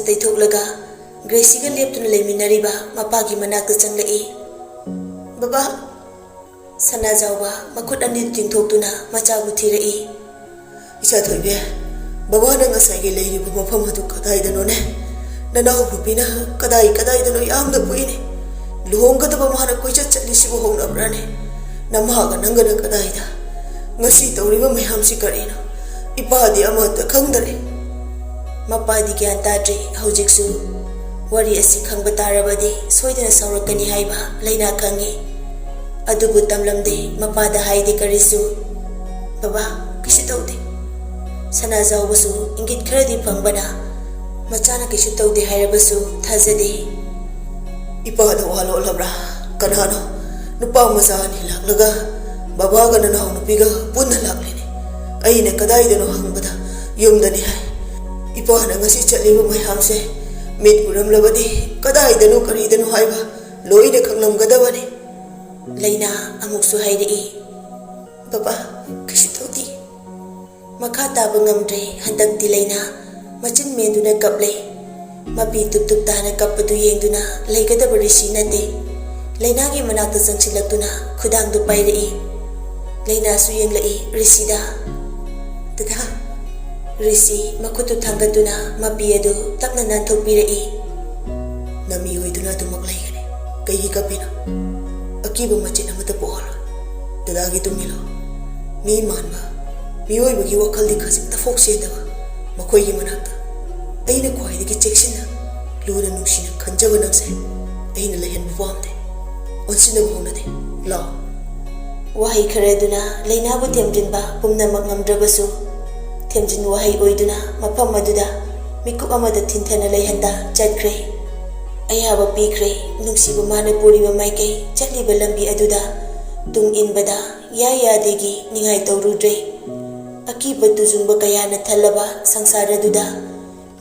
तैथोक्लगा ग्रेसीगा लेप्तुना लेमिनरिबा मपागी मनाक्ता चंगलई बाबा सनाजाउबा मखुट अनि तिंथोक्तुना मचाबु थिरई इसा थोइबे बाबा नंग साइगे लेरिबा मफम हदु कदाइदनोने ननाउ बुपिना कदाइदनो यामदा पुइने लुहोंगदबा माना कोइचा चलिसिबो होनब्राने नमहागा नंगना कदाइदा ngasi tawriba mayamsi karino ipadi amata khangdare mapadi gyan tadri hojiksu wari asi khangba tarabadi soidana saurakani haiba leina khangi adubu tamlamde mapada haide karisu baba kishi tawde sana zawbasu ingit kharadi phangbana machana kishi tawde hairabasu thazade ipada walo labra kanano nupa masani laglaga बाबा का ननाउ नुपीगा पुनः लाक्लेने अइने कदाइदनो हंगबदा युमदनी हाय इपाना ngasi चलिबो मैहामसे मिट पुरमलबदी कदाइदनो करीदनो हायबा लोइने खंगलमगदबनी लेना अमुकसु हाइरई बाबा किसी तोती मखा ताबा ngamdre handakti लेना मचिन मेंदुना कपले मपी तुप ताना कपदु येंदुना लेगदब ऋषि नते लेना की मनाक्ता संगसिलक्तुना खुदांगदु पाइरई लेना सुयेंग लई ऋषिदा तथा ऋषि मखुतु थांगतुना मपियदु तपना नानथोपिरई नमी होइदुना तुमक लैगने कई कपिनो अकीबो मचिन अमत पोहल तदागी तुमिलो मी मानबा मियोइबगी वखलदि खजिक तफोक सेदबा मखोइगी मनाक्ता अइना ख्वाइदगी चेक्सिना लुना नुसिना खंजब नंसे अइना लहन बुवामदे ओनसिना भौनदे लाओ वहाई खरेदुना लेनाबु थेमजिनबा पुमनमक ngamdrabasu थेमजिन वहाई ओइदुना मफम मदुदा मिकुप अमदा थिनथना लेहंदा चटख्रे अयाबा पीख्रे नुंसिबु मानिपुरीबा माइकै चटलिबा लंबी अदुदा तुंग इनबदा या यादेगी निंगाई तौरुद्रे अकीबा तुजुंबा कयाना थल्लबा संसार अदुदा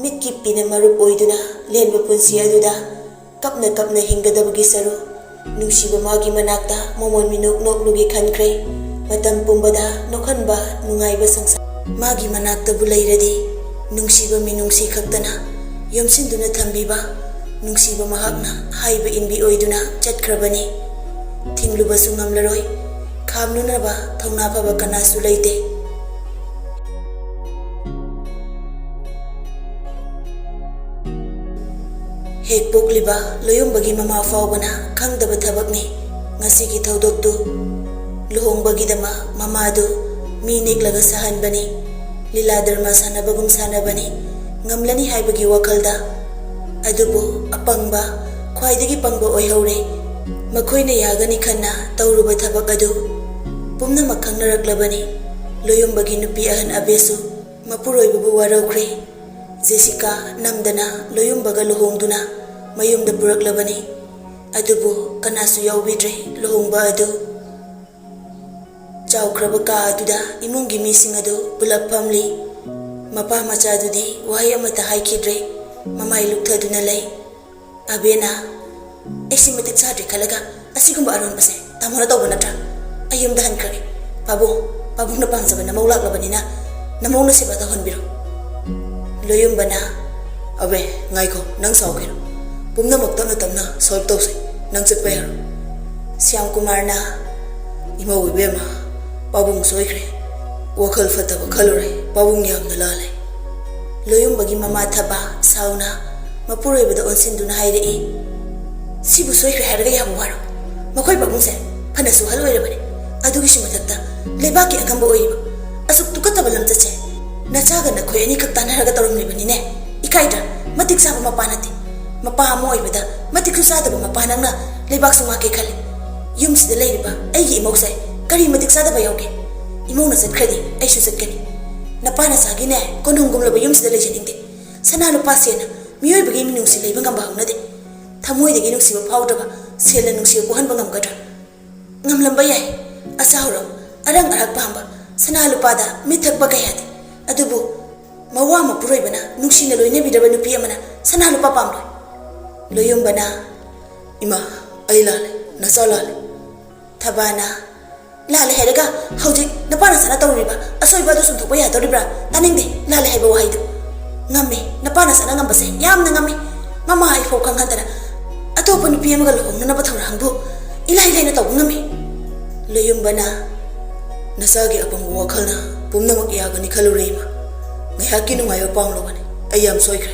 मिटकी पिना मरुप ओइदुना लेनबा पुंसि अदुदा कपना कपना हिंगदबगी सरु नुंसिबा मागी मनाक्ता मोमोन मिनुक नोकलुगी खनख्रे मतम पुंबदा नोखनबा नुंगाइबा संसार मागी मनाक्ता बुलैरदी नुंसिबा मिनुंसि खक्तना योमसिंदुना थंबीबा नुंसिबा महाकना हाइबा इनबी ओइदुना चटख्रबनी थिंगलुबसु ngamlaroi खामनुनबा थौना फबा कनासु लैते हेक पोकलिबा लोयुंबगी ममा फावबना खंगदबा थबकनी ngasi थौदोक्तु लुहोंबगीदमा ममादु मी नेक्लगा सहनबनी लीला धर्मा सानबगुम सानबनी ngamlani हाइबगी वखलदा अदुबु अपंगबा ख्वाइदगी पंगबा ओइहौरे मखोइने यागनी खन्ना तौरुबा थबक अदु पुमनम खंगनरक्लबनी लोयुंबगी नुपी अहन अबेसु मपुरोइबु वारौख्रे जेसिका नमदना लोयुंबगा लुहोंगदुना मयुमदा पुरक्लबनी अदुबु कनासु याउबिद्रे लुहोंगबा अदु चाउख्रबा का अदुदा इमुंगी मिसिंग अदु पुलप फमली मपा मचादुदी वाहि अमता हाइखिद्रे ममाई लुक्थदुना लै अबेना एसी मतिक साद्रे खलगा असिगुंबा अरुन बसे तामोना तौबा नत्रा अयुमदा हनख्रगे पाबुंगना पांगजबा नमौ लाक्लबनिना नमौना सेबा तहनबिरो लोयुंबना अबे ngaiko nang saukiro pumnamak tamna tamna solve tawse nang chakpa yaro Shyam Kumar ना इमो बेमा पाबुंग सोइख्रे वखल फतब खलुरे पाबुंग यामना लाले लोयुंबगी ममा थबा साउना मपुरोइबदा ओनसिंदुना हाइरेई सिबु सोइख्रे हारगा याबु वारो मखोइ पाबुंगसे फनसु हलवैरबने अदुगिसि मथक्ता लेबाकी अखंबा ओइबा असुक तुकतब लमचचे नचागा नखोइ अनि खक तानहरगा तौरमलिबनिने इकाइदा मतिक साबा मपा नते मपा अमा ओइबदा मतिक सादबा मपा नंगना लेबाक सुमाके खले युमसिदा लेरिबा अइगी इमौसे करी मतिक सादबा याउगे इमौना चटख्रदि अइसु चटकनि नपाना सागिने कोनुंगुमलबा युमसिदा लेजनिंगदे सना लुपासेना मियोइबगी मिनुंसि लेबा ngamba हाउनदे थमोइदगी नुंसिबा फाउदबा सेला नुंसिबा पोहनबा ngamgadra ngamlamba yai asahuro arang arak pamba सना लुपादा मिथकबा कयादे अदुबु मवा मपुरोइबना नुंसिना लोइने बिदबा नुपी अमना सना लुपा पामलो लोयुंबना इमा अइ लाले नसा लाले थबाना लाले हेरगा हौजिक नपाना सना तौरिबा असोइबा दु सुंथोपा यादोरिब्रा तानिंगदे लाले हाइबा वाहिदु ngami napana sana ngambase yamna ngami mama ai fo khang hantana atopa nupi amaga lohong na bathorang bu ilai lai na taw ngami loyum bana nasagi apang wakhalna pumna mak yagani khalurema ngai hakki nu ngai pang lo bani ayam soikre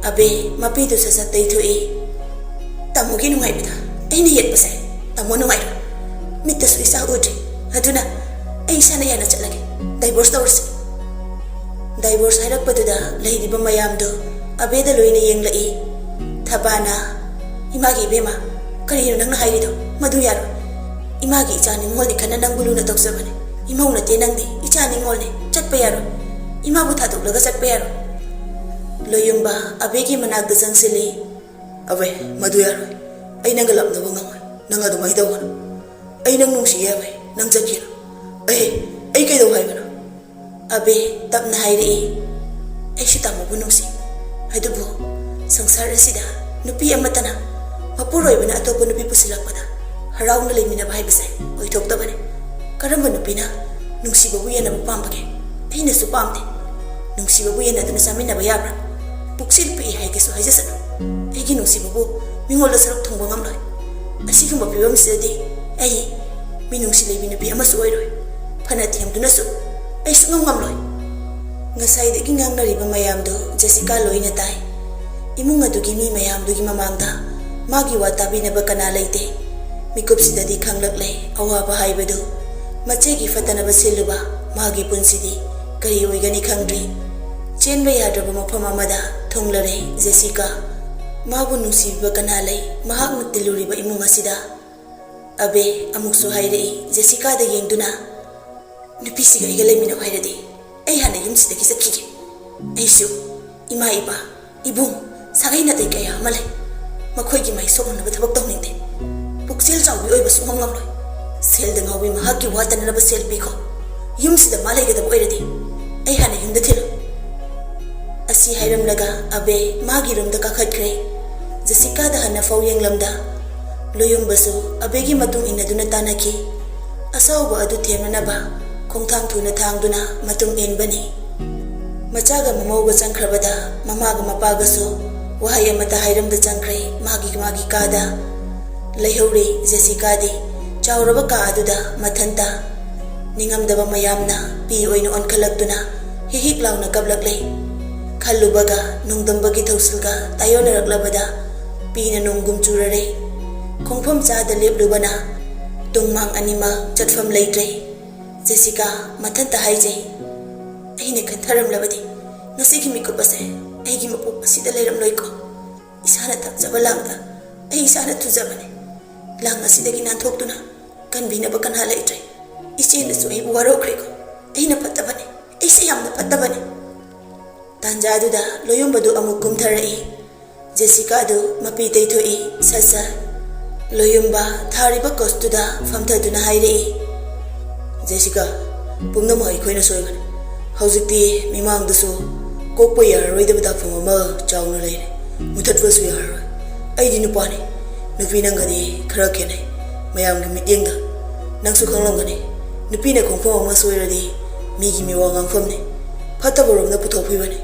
abe mapi tu sasa tai thu e tamugi nu ngai bida aini yet pase tamu nu ngai mitta su isa udri aduna ai sana yana chalage divorce tawrse divorce hairak paduda leidi ba mayam do abe da loina yenglai thabana imagi bema kari nang na hairi do madu yaro imagi ichani ngol ni khana nang bulu na toksabane imau na te nang di ichani ngol ne chatpa yaro imabu thadok laga chatpa yaro loyumba abegi manak da sangsili awe madu yaro ai nang galap na bangam nang adu mai daw ai nang nungsi yawe nang jakira ai kai daw hai bana abe tapna hairi ai shi tamu bunungsi adubo sangsar asida nupi amatana mapuroi bana atopa nupi pusilakpada harauna lemina bhai bise oi thokta bane karamba nupina nungsi babu yana pambage aina su pamte nungsi babu yana tuna samina bayabra puksil pi hai ke so haijasa egi nungsi babu mingol da sarok thongba ngamloi asigum babu bam sedi ai mi nungsi lebi nupi ama su oiroi phana thiam duna su ai su ngamloi ngasai de gingang nari ba mayam do Jessica loina tai imung adugi mi mayam dugi mamangda magi watabi na ba kana leite mikop sidadi khanglakle awa ba haibadu machegi fatana ba siluba magi punsidi kari oigani khangdri chenba yadraba mafam amada thonglare Jessica mabu nusi ba kana lei mahak nutiluri ba imung asida abe amuksu haire Jessica da yengduna nupisi ga igalai mina hairadi ai hana yumsi da kisakki ai su ima iba ibung sagai na dai kaya male makhoi gi mai sokna ba thabak tawning de puksel chawi oi ba sungam ngam loi sel da ngawi ma hakki watan na ba sel bi ko yumsi da malai ga da oiradi ai hana yum da thil asi hairam laga abe magi rum da ka khatkre Jessica da hana fau yenglamda loyum basu abe gi matung inaduna tanaki asaw ba adu themna na ba khongthang thuna thangduna matung en bani machaga mamauga changkrabada mamaga mapaga so wahai amata hairam da changkrai magi kada leihore Jessica de chawraba ka aduda mathanta ningamdaba mayamna pi oina on khalakduna hihik launa kablakle khallubaga nungdambagi thausilga tayona raklabada pina nungum churare khongpham chada leplubana tungmang anima chatfam leitre Jessica mathanta haije aine khatharam labadi ngasi gi mikop ase ai gi mapu asida leiram loiko isana thakjaba langda ai isana thujabane lang asida gi nan thoktuna kan bina ba kan halaitre isi na so ai buwaro kreko ai na patabane ai se yamna patabane tanja da loyum badu amukum tharai Jessica do mapi tei thoi sasa loyum ba thariba kostuda famthaduna haire Jessica pumna mai khoina soigane haujikti mimang dasu kokpa yaroi da bada phama chawna leire muthatwa su yar ai di nupani nupi nangani khara khene mayam gi mityengda nangsu khanglamgani nupi na khongpham ma soiradi mi gi miwa ngangfamne phataborom na puthokphi bani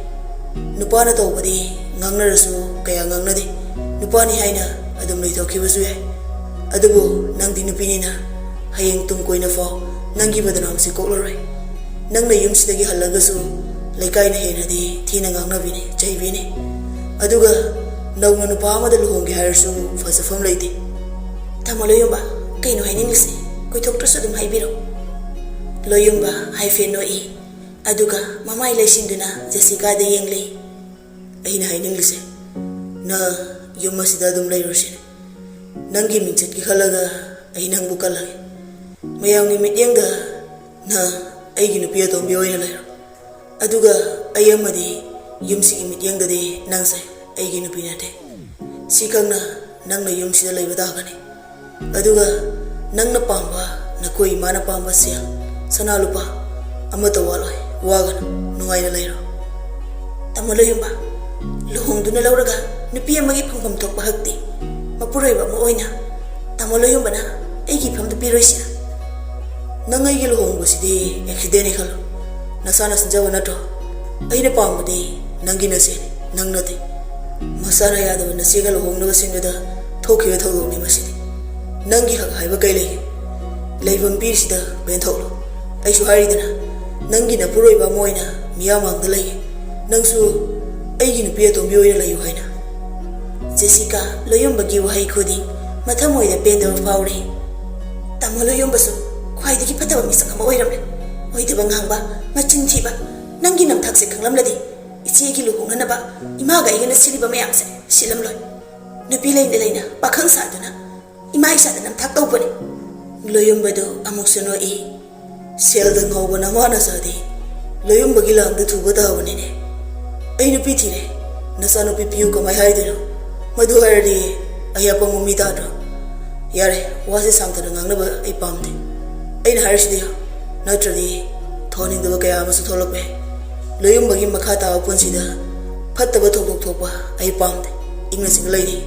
nupana tawbadi ngangnarasu kaya ngangnade nupani haina adum leithokhibasu yai adubu nangdi nupini na hayeng tum koina fo nangi badanam si kokloroi nangna yumsidagi halagasu laikai na henadi thina ngangnabine chaibine aduga nawna nupa amada luhongge hairsu fasafam leite tamaloyumba kaino hainingse koithoktrasu dum haibiro loyumba haifenoi aduga mamai leisinduna Jessica da yengle aina hainingse na yumasida dum leirosine nangi mingchet ki khalaga ainang bukala mayangni mityengda na aigi nupi atombi oina lairo aduga ayamadi yumsi gi mityengda de nangse aigi nupi nate sikangna nangna yumsi da laiba dagani aduga nangna pamba nakoi mana pamba sia sana lupa amata waloi wagan nungai lairo tamalo yumba luhongduna lauraga nupi amagi phangpham thokpa hakti mapuroiba ma oina tamalo yumba na aigi phamda piroisia nangai gi luhong bosidi accident khalo nasana sanjawa nato aina pambadi Nangi nasi, nang nati. Masana yada wana sigal hong na basin da Tokyo tholo ni masini. Nangi hak haiba kai lei. Lei vampir sida ben tholo. Ai su hari dana. Nangi na puroi ba moina miyamang da lei. Nang su ai gi nupi atom bi oina lei haina. Jessica loyom bagi wahai khuding mathamoi da pen da faure. Tamo loyom basu khwai dagi pataba misak ama oiramle. Oi da bangang ba machin thi ba. Nangi nam thak se khanglam ladi. Ichi gi lu hong na ba ima ga igana sili ba mayam se silam loi. Nupi lei na pakhang sa duna. Ima isa da nam thak tau bane. Loyom bado amuk suno I. Sel da ngau bana mana sa di. Loyom bagi lang da thuba da bane ne. Ai nupi thire. Nasa nupi piu ka mai hai dino. Madu hardi ayapa mummi da do. Yare wasi samta da ngang na ba ai pamde. Ai na harish dia. Natradi thoning da ba kaya masu tholok be. Loyom bagi makha ta punsi da. Phatta ba thok thok ba ai pamde. Ingna sing lai ni.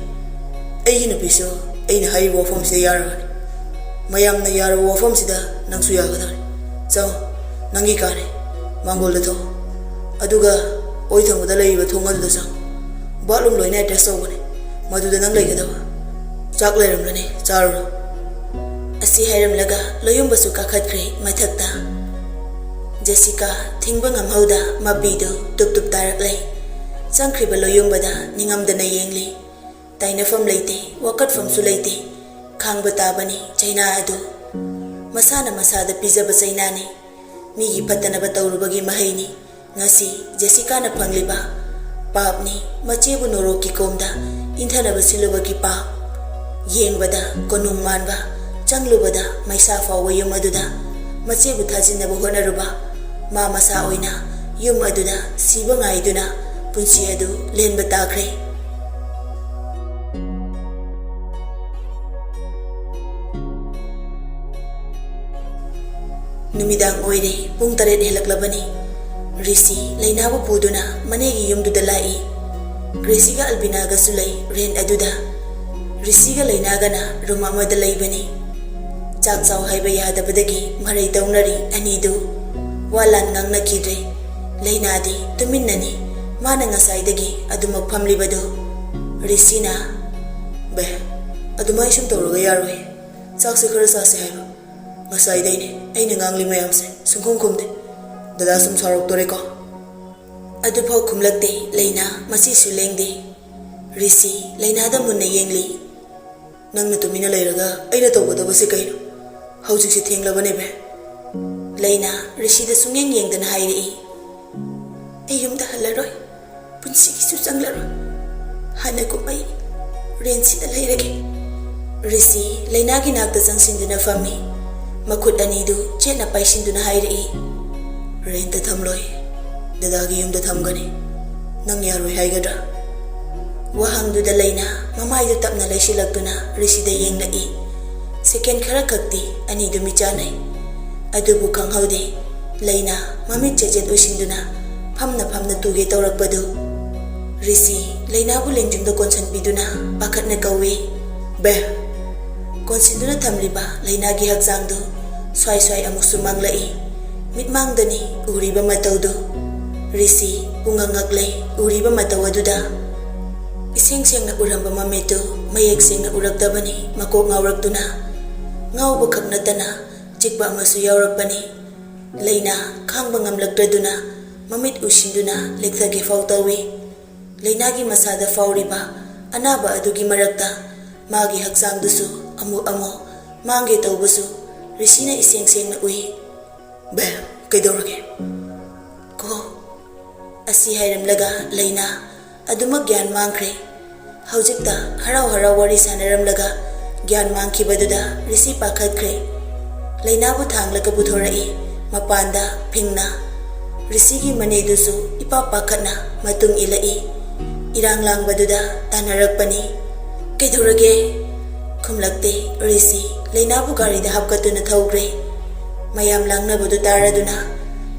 Ai nupi so ai na hai wo form se yara. Mayam na yara wo form sida nang su ya ga da. Chao nangi ka ne. Mangol da tho. Aduga oi thang da lai ba thong adu da sang. Balum loina test so bane. Madu da nang lai ga da ba. Chak lai ram la ne charo. Asi hairam laga loyom basu ka khat kre mathak ta. Jessica thingba ngam hauda mapi do tup tup tarak lai. Sangkhri ba loyom bada ningam da na yengli. Taina fam leite wakat fam su leite. Khang ba ta bani chaina adu. Masana masada pizza ba chaina ni. Mi gi patana ba tawru bagi mahai ni. Ngasi Jessica na phangliba pap ni mache bu noro ki komda inthana ba siluba ki pa. Yeng bada konung man ba changlu bada maisa fawa yum aduda mache bu thajin na ba honaruba ma masa oina yum aduda siba ngai duna punsi adu len ba takre. Numidang oire pung taret helaklabani. Risi laina bu puduna manegi yum duda lai. Gracie ga Albina ga sulai ren aduda. Risi ga laina ga na ruma amada lai bani. Chak chaw haiba yada badagi marai taunari ani du. Walan ngang nakidre. Laina di tumin nani mana ngasai dagi adumak pamli bado. Risi na be adumai sum tawraga yaroi. Chak se khara sa se haiba. Ngasai dai ne ai na ngang li mayam se sungkum kumde. Dada sum sarok tore ko. Adu phau khumlakte laina masi su lengde. Risi laina da munna yengli. Nang na tumina leiraga aina tawbada base kaino. Haujik se thenglabane be. Laina Risi da sungeng yengdana hairi. Ai yum da halaroi. Punsi ki su changlaroi. Hana ko ai rensi da leirage. Risi laina gi nak da changsinduna fami. Makut ani du chena paisinduna hairi. Renta thamloi dadagi yum da thamgani nang yaroi haigadra wahang du da laina mamai du tapna laisilakduna Risi da yengna I second khara kakti ani du michanai adubu khanghaude laina mamit chejet usinduna phamna tuge tawrakbadu Risi laina bu lengjum da konsan piduna pakhatna kawe be konsinduna thamliba laina gi hakjang du swai amusu manglai mitmang dani uriba matawdo Risi ungangaklay uriba matawaduda ising na uramba mameto mayek na uraktabani makok ngawraktuna ngawba khaknatana chikba amasu yawrakbani laina khangba ngamlakdraduna mamit usinduna lekthage fawtawi laina gi masada fawriba anaba adugi marakta magi hakjangdusu amu mangge tawbusu Risina ising na ui be kaidorage ko asi hairam laga laina aduma gyan mangkre haujikta harau wari sanaram laga gyan mangki baduda Risi pakhatkre laina bu thanglaga buthorai mapanda phingna Risi gi mane dusu ipa pakhatna matung ilai irang lang baduda tanarakpani kaidorage khumlakte Risi laina bu gari da hapkatuna thawgre mayam langna budu taraduna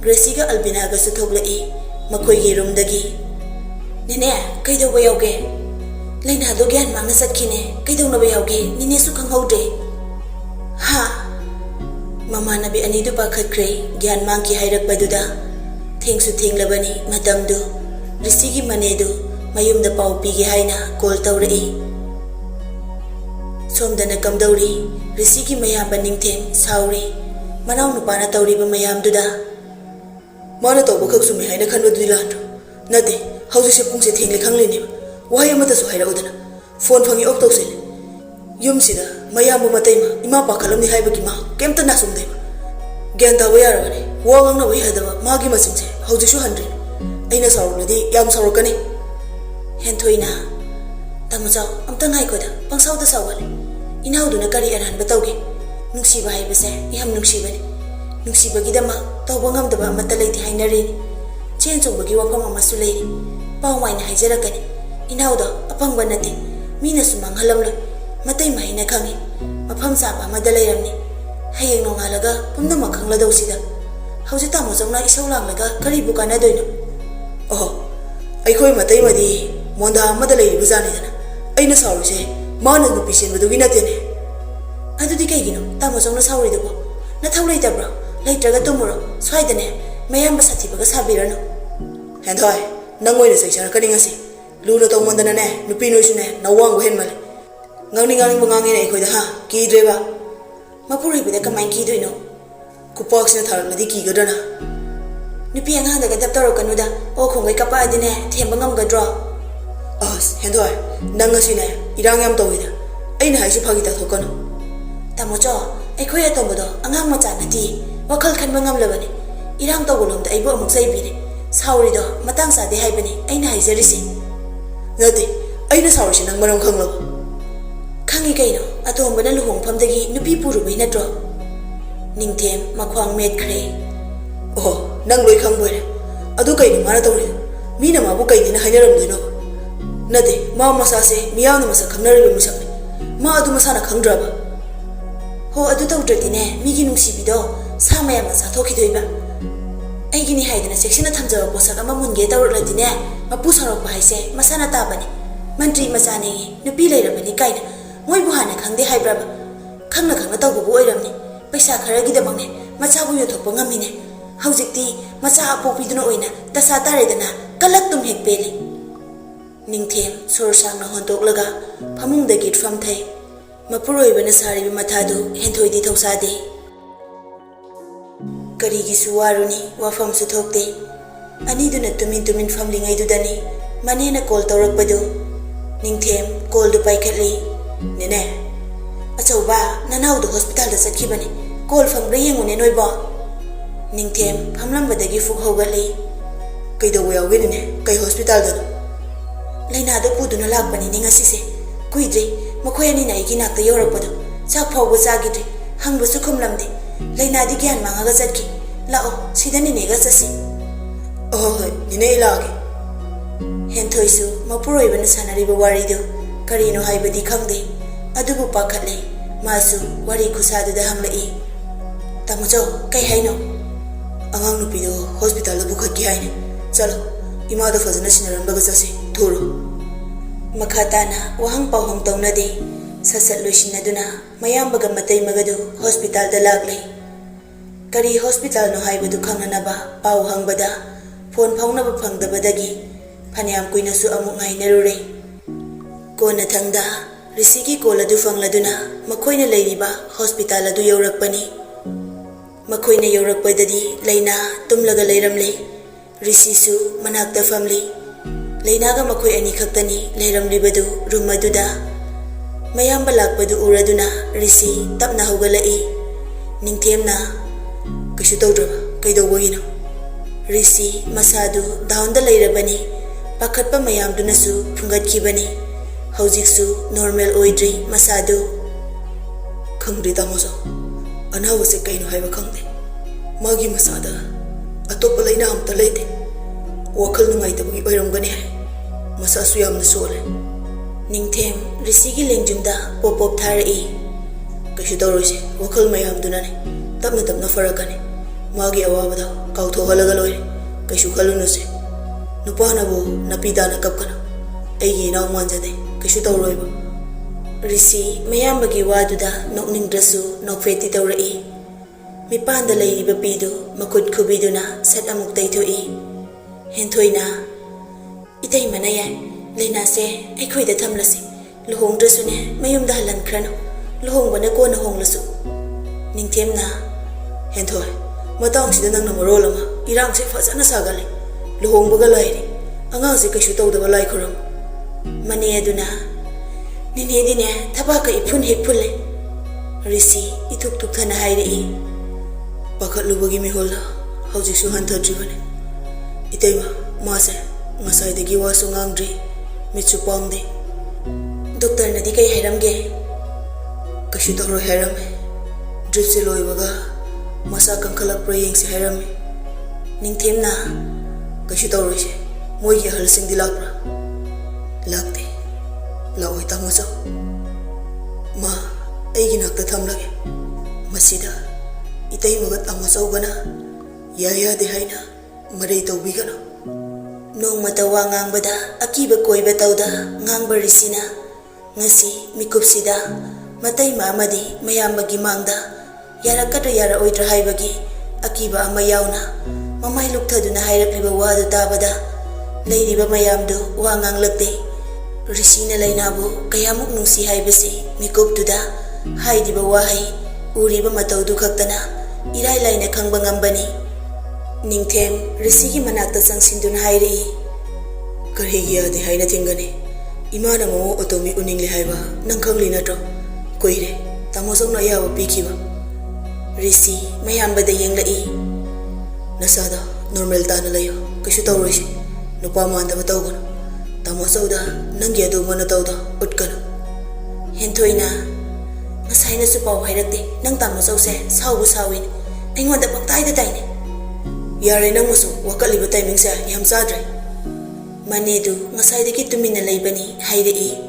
Gracie ga Albina ga su thoglai makoi gi room dagi nene kaido ba yauge laina do gyan mangna satkine kaido na ba yauge nine su khanghaude ha mama nabi ani du pakhat kre gyan mangki hairak baduda thengsu thenglabani matamdu Rishigi manedu mayumda pau pige haina call tawrei. Somdana kamdauri Rishigi mayamba ningthem sauri manau nupana tawriba mayamduda. Mana tawba khak sumi haina khanba duilandro. Nade hauji se pungse thengli khangleni. Wahai amata su haira udana. Phone phangi off tawsel. Yum sida mayambu mataima ima pakhalamni haibagi ma kemta nasumde. Gyan tawa yaragani wangang na wai hadaba magi masingse hauji su handri. Aina sauruladi yam saurukani. Henthoina Tamajao amtang haikoda pangsauda sawale. Inauduna kari aran batawge. Nungsiba haibase iham nungsibani. Nungsibagidama tawba ngamdaba amata leiti hainarini. Chen chongbagi wafam amasu leiri. Pawmaina haijarakani. Inauda apangba nate mina sumang halamlo. Matay mahina khangi. Mafam saba amada leiramni. Hayeng nongalaga pumnamak khangladawsida. Hauji Tamajona isaw langlaga kari bukana doino. Oh, aykhoy matay madi monda amada leiri buzanidana. Aina sauruse mana nupi senbadugi natene. Adudi kaygino Tamajona sauridubo. Nathau leitabra leitraga tumuro swaidane mayamba sathibaga sabirano. Henthoi nangoina saisarakani ngasi. Luna tawmandana ne nupi noisune nawangbu henmale. Ngangning bangangina aykhoida ha kidreba. Mapuri bida kamai kidoino. Kupaksina tharladi kigadana. Nupi anghandaga daptarokanuda o khongai kapa adine themba ngamgadro. As Henthoi nangasine irang yam tawida. Aina haisi phagita thokano. Tamocho aykhoy atombodo angang macha nati wakhal khanba ngamlabani. Irang tawbolomda aibo amuk saibine. Saurido matang sade haibani aina haijarisi. Nati aina saurisi nang maram khanglaba. Khangi kaino atombana luhongphamdagi nupi purubai natro. Ningthem makhwang metkhre. Oh nang loi khangboire. Adu kaino mara tawri. Mina mabu kainina hainaramdino. Nade ma masase miyawna masa khangnariba musakni. Ma adu masana khangdraba. Ho adu tawdradine migi nungsibido samaya masa thokhidoiba. Aigini haidana section thamjaba posak ama munge tawradine mapu sarokba haise masana tabani. Mantri masane nupi leirabani kaina moibu hana khangde haibraba. Khangna tawbu oiramni. Paisa kharagidamane machabu yothokpa ngamine. Haujikti macha apopiduna oina dasa taredana kalak tum hekpeli. Ningthem sorsangna hontoklaga phamungdagi famthai. Mapuroibana saribi mathadu henthoidi thosade. Karigi waruni wafam su thokte. Aniduna tumin famlingaidudani manena call tawrakpadu. Ningthem call du paikhatli. Nene achauba nanaudu hospital da satkibani. Call fambre yengune noiba. Ningthem phamlambadagi fuk hogali. Kaidawa yawgene kai hospital da. Laina da puduna lakbani ningasise. Kuidre makhoi ani nai gi nakta yorakpadu. Chak phawba chagidre hangbasu khumlamde. Laina di gyan mangaga chatki. Lao sidani nega chasi. Oh nine ilage. Henthoisu mapuroibana sanariba waridu karino haibadi khangde. Adubu pakhatle masu wari khusaduda hanglai. Tamojo kai haino. Angang nupido hospital da bukhaki haine. Chalo imada fazana sinarambaga chasi thuro. Makhatana wahang pawhang tawnade sasat loisinaduna mayambaga matai magadu hospital da laglai. Kari hospital no haibadu khanganaba paw hangbada phone phaunaba phangdabadagi phanyam kuinasu amuk ngainarure. Kona thangda Rishigi call adu fangladuna makhoina leiriba hospital adu yaurakpani. Makhoina yaurakpadadi laina tumlaga leiramle. Rishisu manakta famli. Lainaga makhoi ani khaktani leiramlibadu room aduda. Mayamba lakpadu uraduna Rishi tapna hogalai. Ningthemna kaisu tawdraba kaidawagino. Rishi masadu downda leirabani. Pakhatpa mayamdunasu phungatkibani. Haujiksu normal oidri masadu. Khangri Tamojo anawase kaino haiba khangde. Magi masada atopa laina amta leite. Wakhal nungaitabagi oiramgani hai. Masasu yamna sole. Ningthem Rishigi lengjumda pop tharai. Kaisu tawrose wakhal mayamdunane tapna farakani. Magi awabada kauthohalaga loire. Kaisu khalunuse. Nupanabu napidana kapkana. Aigi naw manjade kaisu tawroiba. Rishi mayambagi waduda nokningdrasu nokfeti tawrai. Mipanda leiriba pidu makut khubiduna sat amuk taithoi. Henthoina Itai mana ya leina se aikhoida thamlasi luhongdrasune mayumda halan khrano luhongbana ko na honglasu ningthemna henthoi matang sida nang namorolama irang se fazana sagale luhongbaga lairi angang se kashu tawdaba lai khuram mane aduna nine dine thabaka iphun hekphule risi ithuk tuk thana hairi pakhatlubagi mihola haujisu hanthadribane itaiwa mase ngasaidagi wasu ngangdri mitsu pangde doctor nadi kai hairamge kashu tawro hairame drip se loibaga masa kankhalak praying se hairame ningthemna kashu tawro se moi ge halsing dilakra lakte laoi tamoso ma aigi nakta thamlage masida itai magat amoso bana ya de haina marei tawbigano nong mata wangang bada akiba koiba tawda ngang barisina ngasi mikupsida matai mamadi mayambagi mangda yarakata yara oidra haibagi akiba ama yauna mamai lukthaduna hairakliba wadu tabada leiriba mayamdo wangang lakte risina lainabu kayamuk nungsi haibasi mikuptuda haidiba wahai uriba matawdu khaktana irai laina khangba ngambani ningthem risigi manakta sangsinduna hairi karhigia de haina thingani imana mo otomi uningli haiba nangkhangli natro koire tamosongna yawa pikhiba risi mayambada yenglai nasada normal tana layo kashu tawroshi nupa manda batawgon tamosauda nangi adu mana tawda utkana hentoina ngasaina su paw hairakte nang tamosause saubu sawin aingonda paktaida taine yare nang musu wakaliba timing sa yam sadre manedu ngasaidagi tumina laibani hairei